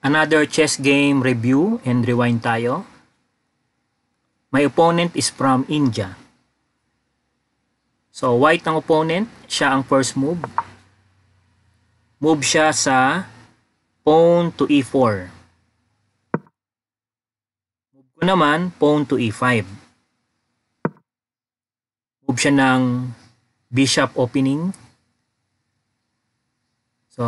Another chess game review and rewind tayo. My opponent is from India. So white ang opponent, siya ang first move. Move siya sa pawn to e4. Move ko naman, pawn to e5. Move siya ng bishop opening. So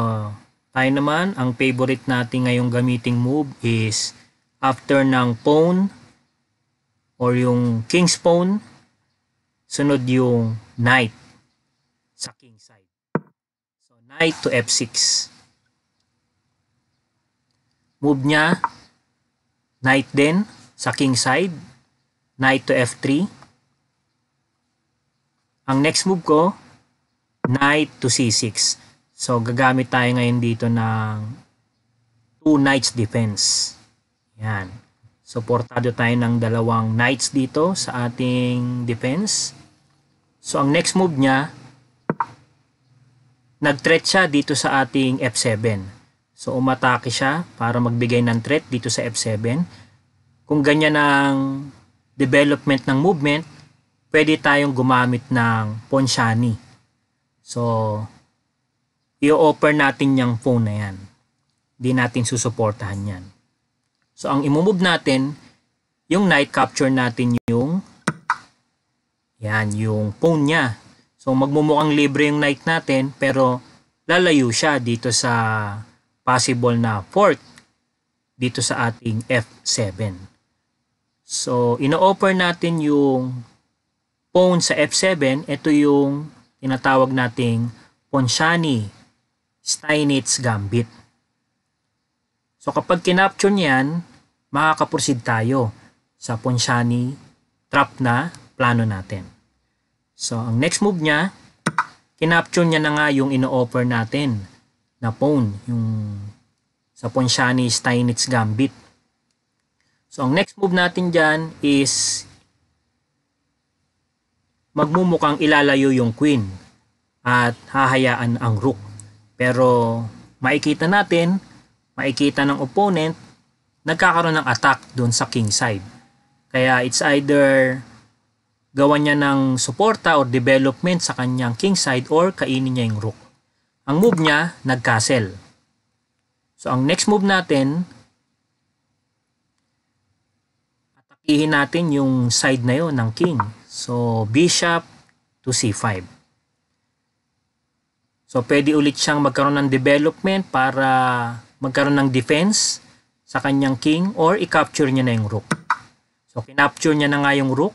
tayo naman, ang favorite natin ngayong gamiting move is after ng pawn or yung king's pawn, sunod yung knight sa king side. So knight to f6. Move niya, knight din sa king side, knight to f3. Ang next move ko, knight to c6. So, gagamit tayo ngayon dito ng 2 knights defense. Yan. Supportado tayo ng dalawang knights dito sa ating defense. So, ang next move niya, nag-threat siya dito sa ating f7. So, umatake siya para magbigay ng threat dito sa f7. Kung ganyan ang development ng movement, pwede tayong gumamit ng Ponciani. So, i-offer natin yung pawn na yan. Hindi natin susuportahan yan. So, ang imumove natin, yung knight, capture natin yung yung pawn niya. So, magmumukhang libre yung knight natin, pero lalayo siya dito sa possible na fork dito sa ating f7. So, ino-offer natin yung pawn sa f7. Ito yung tinatawag nating Ponciani Steinitz Gambit. So kapag kinapture niyan, makakaproceed tayo sa Ponciani trap na plano natin. So ang next move niya, kinapture niya na nga yung ino-offer natin na pawn, yung sa Ponciani Steinitz Gambit. So ang next move natin dyan is magmumukhang ilalayo yung queen at hahayaan ang rook. Pero makikita ng opponent, nagkakaroon ng attack doon sa king side. Kaya it's either gawan niya ng suporta or development sa kanyang king side or kainin niya yung rook. Ang move niya, nag-castle. So ang next move natin, atakihin natin yung side na yon ng king. So bishop to c5. So, pwede ulit siyang magkaroon ng development para magkaroon ng defense sa kanyang king or i-capture niya na yung rook. So, kinapture niya na nga yung rook.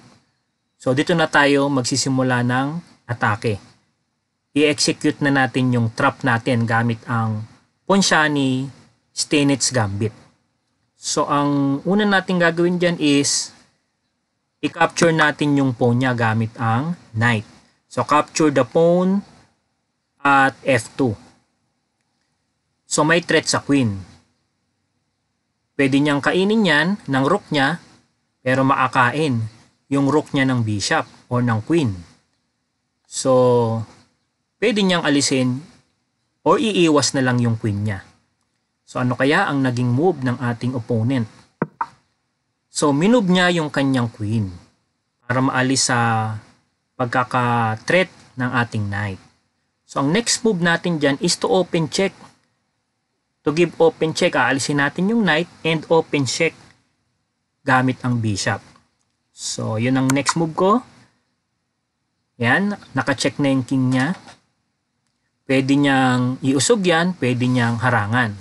So, dito na tayo magsisimula ng atake. I-execute na natin yung trap natin gamit ang Ponciani Steinitz Gambit. So, ang una natin gagawin dyan is i-capture natin yung pawn niya gamit ang knight. So, capture the pawn at f2. So may threat sa queen. Pwede niyang kainin yan ng rook niya, pero maakain yung rook niya ng bishop or ng queen. So pwede niyang alisin or iiwas na lang yung queen niya. So ano kaya ang naging move ng ating opponent? So minove niya yung kanyang queen para maalis sa pagkaka-threat ng ating knight. So, ang next move natin dyan is to open check. To give open check, aalisin natin yung knight and open check gamit ang bishop. So, yun ang next move ko. Yan, naka-check na yung king niya. Pwede niyang iusog yan, pwede niyang harangan.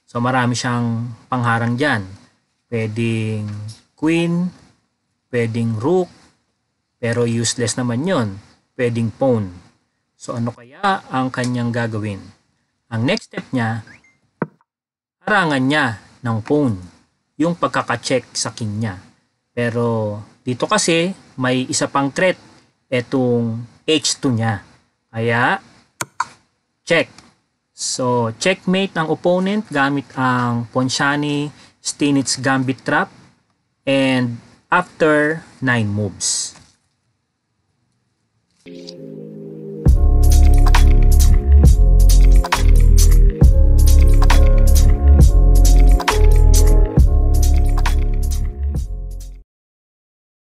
So, marami siyang pangharang dyan. Pwedeng queen, pwedeng rook, pero useless naman yun. Pwedeng pawn. So ano kaya ang kanyang gagawin? Ang next step niya, harangan niya ng pawn, yung pagkaka-check sa king niya. Pero dito kasi may isa pang threat, etong h2 niya. Kaya check. So checkmate ang opponent gamit ang Ponciani Steinitz Gambit trap and after 9 moves.